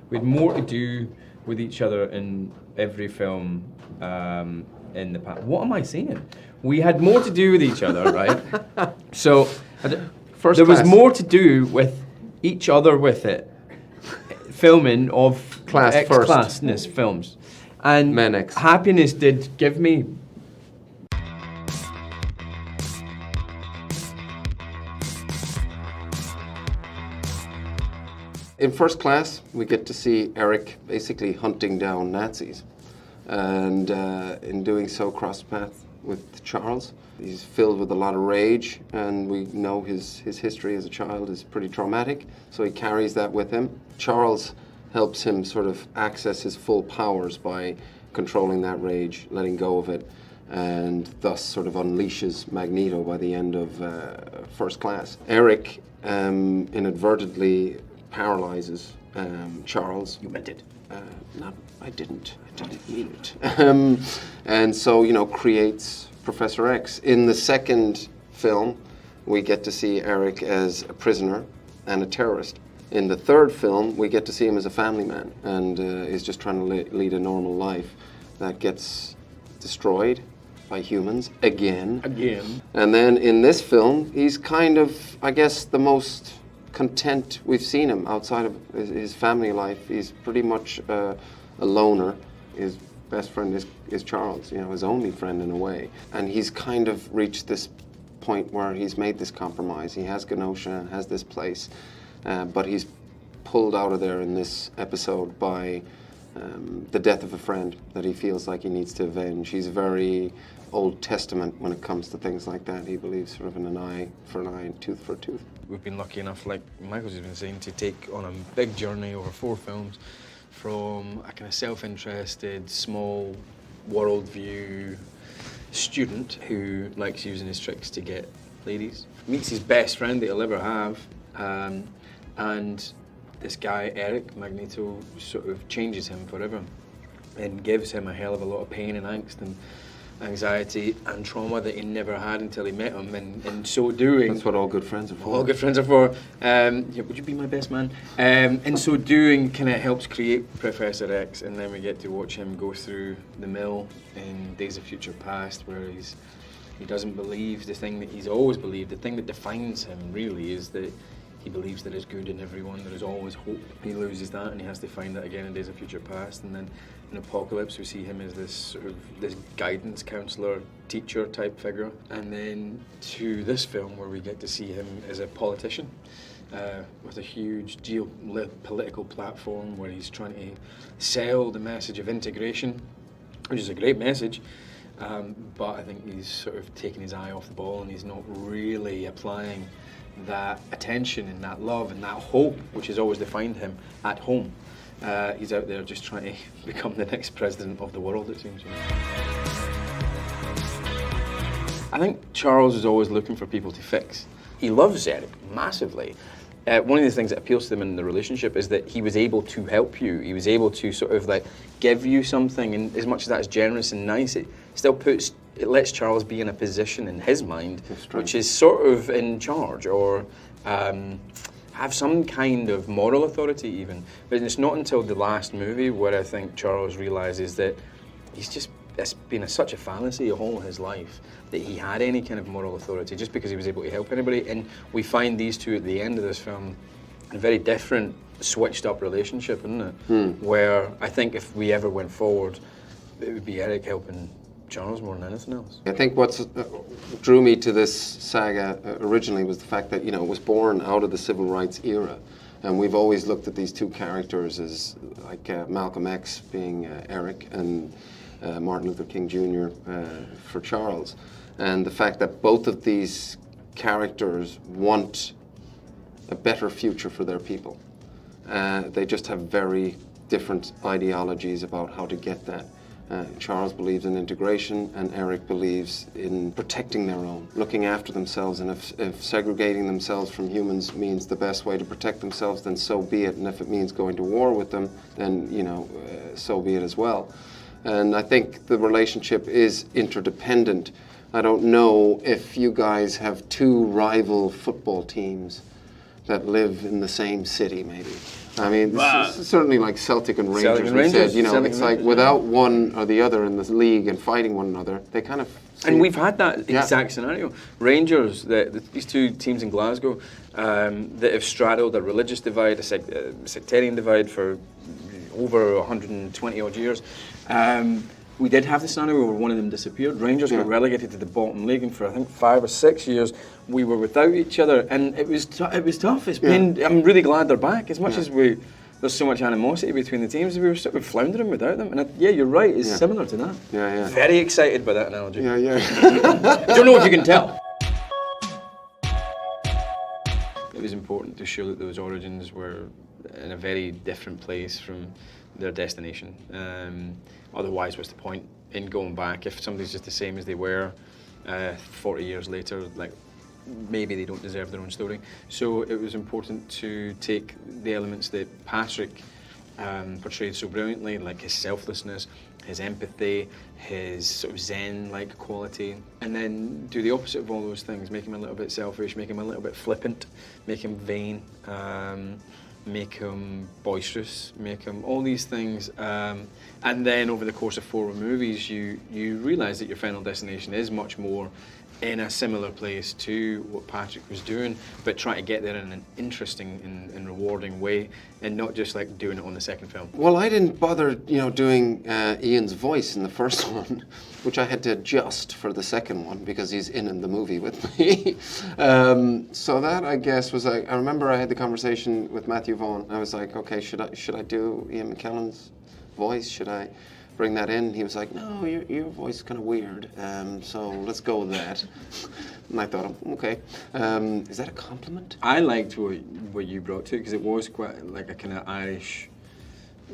We had more to do with each other in every film in the past. What am I saying? We had more to do with each other, right? So there was more to do with each other with it. Filming of X-classness films. And Happiness did give me. In First Class, we get to see Eric basically hunting down Nazis. And in doing so, cross paths with Charles. He's filled with a lot of rage, and we know his history as a child is pretty traumatic, so he carries that with him. Charles helps him sort of access his full powers by controlling that rage, letting go of it, and thus sort of unleashes Magneto by the end of First Class. Eric inadvertently paralyzes Charles. You meant it. No, I didn't. I didn't mean it. And so, creates Professor X. In the second film, we get to see Eric as a prisoner and a terrorist. In the third film, we get to see him as a family man and is just trying to lead a normal life that gets destroyed by humans again. And then in this film, he's kind of, I guess, the most content we've seen him outside of his family life. He's pretty much a loner. His best friend is Charles, his only friend in a way. And he's kind of reached this point where he's made this compromise. He has Genosha, has this place, but he's pulled out of there in this episode by the death of a friend that he feels like he needs to avenge. He's very Old Testament when it comes to things like that. He believes sort of in an eye for an eye and tooth for a tooth. We've been lucky enough, like Michael's been saying, to take on a big journey over 4 films from a kind of self-interested, small worldview student who likes using his tricks to get ladies, meets his best friend that he'll ever have, and this guy, Eric, Magneto, sort of changes him forever and gives him a hell of a lot of pain and angst and anxiety and trauma that he never had until he met him, and in so doing... That's what all good friends are for. All good friends are for. Would you be my best man? In so doing, kind of helps create Professor X, and then we get to watch him go through the mill in Days of Future Past, where he doesn't believe the thing that he's always believed. The thing that defines him, really, is that he believes there is good in everyone, there is always hope. He loses that and he has to find that again in Days of Future Past. And then in Apocalypse we see him as this guidance counselor, teacher type figure. And then to this film where we get to see him as a politician with a huge geopolitical platform where he's trying to sell the message of integration, which is a great message. But I think he's sort of taking his eye off the ball and he's not really applying that attention and that love and that hope, which has always defined him, at home. He's out there just trying to become the next president of the world, it seems. I think Charles is always looking for people to fix. He loves Eric massively. One of the things that appeals to them in the relationship is that he was able to help you. He was able to sort of like give you something, and as much as that's generous and nice, it still lets Charles be in a position in his mind which is sort of in charge or have some kind of moral authority even. But it's not until the last movie where I think Charles realizes that it's been such a fantasy all his life that he had any kind of moral authority just because he was able to help anybody. And we find these two at the end of this film in a very different, switched up relationship, isn't it? Where I think if we ever went forward, it would be Eric helping Charles more than anything else. I think what drew me to this saga originally was the fact that, it was born out of the civil rights era. And we've always looked at these two characters as like Malcolm X being Eric and Martin Luther King Jr. For Charles. And the fact that both of these characters want a better future for their people. They just have very different ideologies about how to get that. Charles believes in integration, and Eric believes in protecting their own, looking after themselves, and if segregating themselves from humans means the best way to protect themselves, then so be it, and if it means going to war with them, then, so be it as well. And I think the relationship is interdependent. I don't know if you guys have two rival football teams that live in the same city, maybe. I mean, Wow. this is certainly like Celtic and Rangers. Celtic and we Rangers, said, you know, Celtic it's and like Rangers, without one or the other in this league and fighting one another, they kind of. And we've had that Yeah. exact scenario. Rangers, these two teams in Glasgow, that have straddled a religious divide, a sectarian divide for over 120 odd years. We did have the scenario where one of them disappeared. Rangers got relegated to the bottom league, and for I think 5 or 6 years we were without each other, and it was tough. It's been. I'm really glad they're back. As much as there's so much animosity between the teams, we were sort of floundering without them. And you're right. It's similar to that. Yeah, yeah. Very excited by that analogy. Yeah, yeah. Don't know if you can tell. It was important to show that those origins were in a very different place from their destination. Otherwise, what's the point in going back if somebody's just the same as they were 40 years later? Like, maybe they don't deserve their own story. So it was important to take the elements that Patrick portrayed so brilliantly, like his selflessness, his empathy, his sort of zen-like quality, and then do the opposite of all those things. Make him a little bit selfish, make him a little bit flippant, make him vain, make him boisterous, make him all these things. And then over the course of 4 movies, you realise that your final destination is much more in a similar place to what Patrick was doing, but trying to get there in an interesting and rewarding way, and not just like doing it on the second film. Well, I didn't bother, doing Ian's voice in the first one, which I had to adjust for the second one because he's in the movie with me. So that, I guess, was like, I remember I had the conversation with Matthew Vaughn. I was like, okay, should I do Ian McKellen's voice? Should I bring that in? He was like, no, your voice is kind of weird, so let's go with that. And I thought, okay, is that a compliment? I liked what you brought to it, because it was quite like a kind of Irish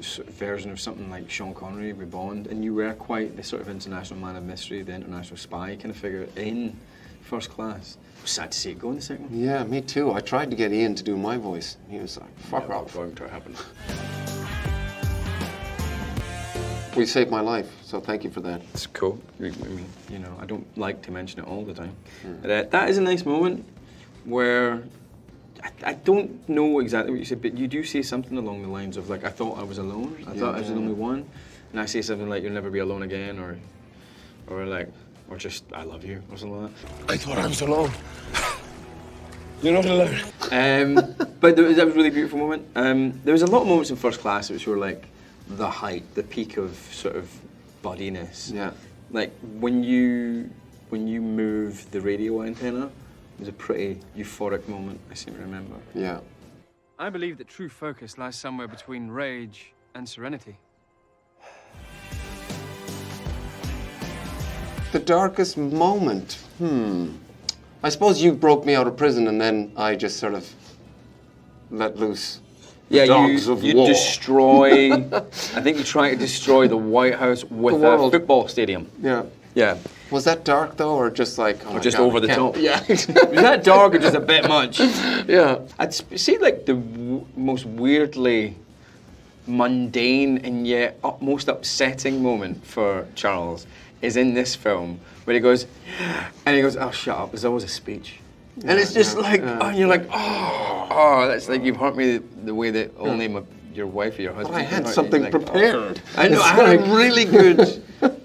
sort of version of something like Sean Connery with Bond, and you were quite the sort of international man of mystery, the international spy kind of figure in First Class. I was sad to see it go in the second one. Yeah, me too. I tried to get Ian to do my voice. He was like, fuck off. Not going to happen. We saved my life, so thank you for that. It's cool. I mean, I don't like to mention it all the time. But, that is a nice moment where I don't know exactly what you said, but you do say something along the lines of like, I thought I was alone. I thought I was the only one. And I say something like, you'll never be alone again, or just, I love you, or something like that. I thought I was alone. You're not alone. But that was a really beautiful moment. There was a lot of moments in First Class which were like the height, the peak of sort of buddiness. Yeah. Like when you move the radio antenna, it was a pretty euphoric moment, I seem to remember. Yeah. I believe that true focus lies somewhere between rage and serenity. The darkest moment? I suppose you broke me out of prison and then I just sort of let loose. Yeah, Dogs of you war. destroy. I think you try to destroy the White House with The a world. football stadium. Yeah. Yeah. Was that dark though, or just like? Oh Or my just God, over I the can't- top. Yeah. Was that dark or just a bit much? Yeah. I'd say like the most weirdly mundane and yet most upsetting moment for Charles is in this film where he goes, oh, shut up, there's always a speech. And it's just and you're like, oh, that's like you've hurt me the way that only your wife or your husband. But I had can hurt something you. Like, prepared. I know, It's I had like- a really good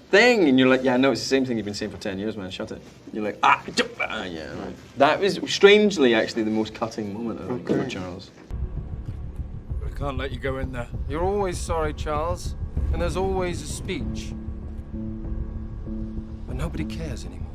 thing, and you're like, yeah, no, it's the same thing you've been saying for 10 years, man, shut it. You're like, yeah, right. That was strangely actually the most cutting moment I think for Charles. I can't let you go in there. You're always sorry, Charles, and there's always a speech. But nobody cares anymore.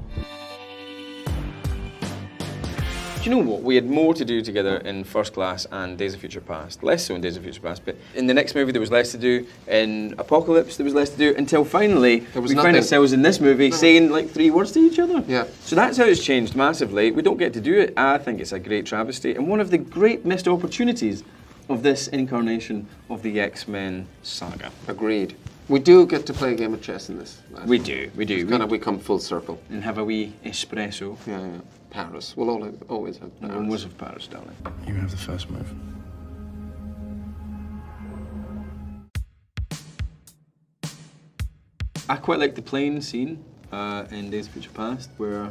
Do you know what? We had more to do together in First Class and Days of Future Past. Less so in Days of Future Past, but in the next movie there was less to do. In Apocalypse there was less to do, until finally was we nothing. found ourselves in this movie saying like 3 words to each other. Yeah. So that's how it's changed massively. We don't get to do it. I think it's a great travesty and one of the great missed opportunities of this incarnation of the X-Men saga. Agreed. We do get to play a game of chess in this. We do. Kind of we come full circle. And have a wee espresso. Yeah, yeah. Paris. We'll always have Paris. One was of Paris, darling. You have the first move. I quite like the plane scene in Days of Future Past where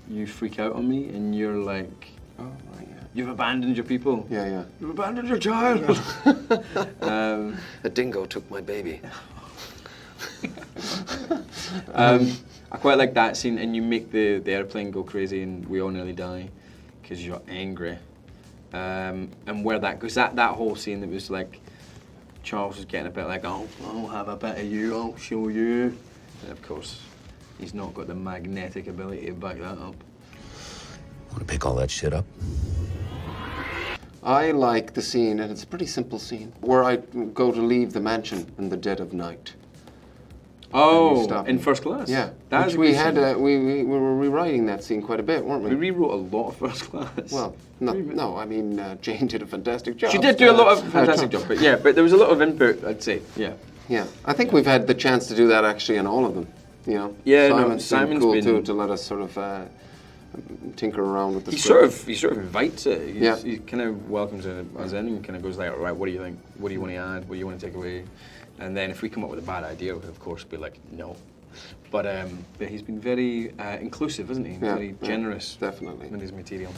you freak out on me and you're like, Oh, right, yeah. You've abandoned your people. Yeah. You've abandoned your child. A dingo took my baby. I quite like that scene, and you make the airplane go crazy, and we all nearly die because you're angry. And where that goes, that whole scene that was like, Charles was getting a bit like, oh, I'll have a bit of you, I'll show you. And of course, he's not got the magnetic ability to back that up. Want to pick all that shit up? I like the scene, and it's a pretty simple scene, where I go to leave the mansion in the dead of night. Oh, stop in me. First Class? Yeah, That which was a we good had. scene. We were rewriting that scene quite a bit, weren't We we? rewrote a lot of First Class. Well, no. I mean, Jane did a fantastic job. She did do a lot of fantastic job, but there was a lot of input, I'd say. Yeah. Yeah, I think we've had the chance to do that actually in all of them. You know. Yeah, no, Simon's Simon's been cool been- too to let us sort of tinker around with the He script. sort of invites it. Yeah. He kind of welcomes us in and kind of goes like, right, what do you think? What do you want to add? What do you want to take away? And then if we come up with a bad idea, we'll of course be like, no. But he's been very inclusive, isn't he? Yeah, Very yeah, generous definitely. with his material.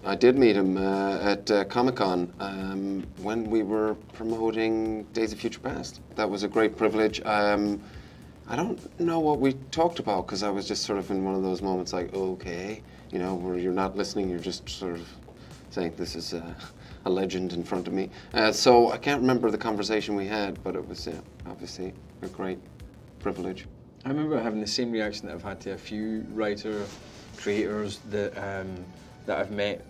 I did meet him at Comic-Con when we were promoting Days of Future Past. That was a great privilege. I don't know what we talked about because I was just sort of in one of those moments like, okay, you know, where you're not listening, you're just sort of saying this is a legend in front of me. So I can't remember the conversation we had, but it was obviously a great privilege. I remember having the same reaction that I've had to a few creators that I've met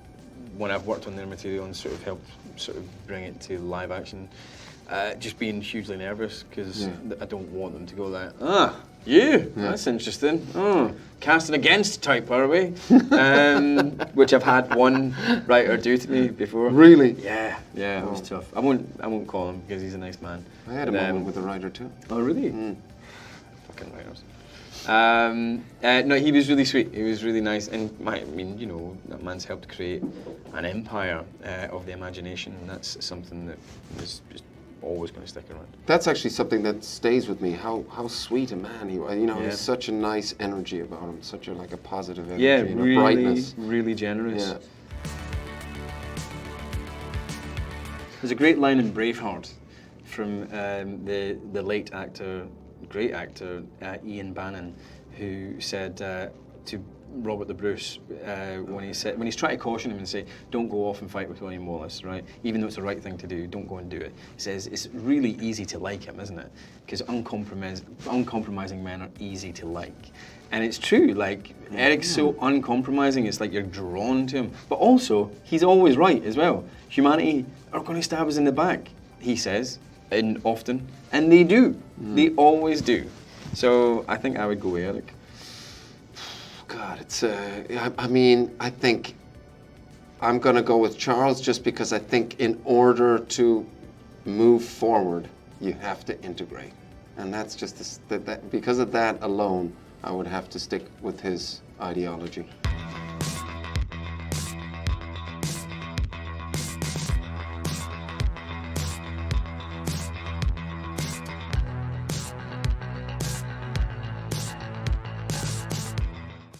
when I've worked on their material and sort of helped sort of bring it to live action. Just being hugely nervous because I don't want them to go like, that's interesting. Oh, casting against type, are we? Which I've had one writer do to me before. Really? Yeah, it was tough. I won't call him because he's a nice man. I had a moment with a writer too. Oh, really? Fucking writers. No, he was really sweet. He was really nice, and that man's helped create an empire of the imagination, and that's something that is just always going to stick around. That's actually something that stays with me. How sweet a man he was. You know, Yeah. he's such a nice energy about him. Such a positive energy Yeah, and a really, brightness. really generous. Yeah. There's a great line in Braveheart from the late actor, great actor Ian Bannon, who said to Robert the Bruce when he's trying to caution him and say, don't go off and fight with William Wallace, right? Even though it's the right thing to do, don't go and do it. He says it's really easy to like him, isn't it? Because uncompromising men are easy to like. And it's true, like, Eric's so uncompromising, it's like you're drawn to him. But also, he's always right as well. Humanity are going to stab us in the back, he says, and often. And they do. They always do. So I think I would go with Eric. God, it's. I think I'm going to go with Charles just because I think in order to move forward, you have to integrate, and that's just that because of that alone, I would have to stick with his ideology.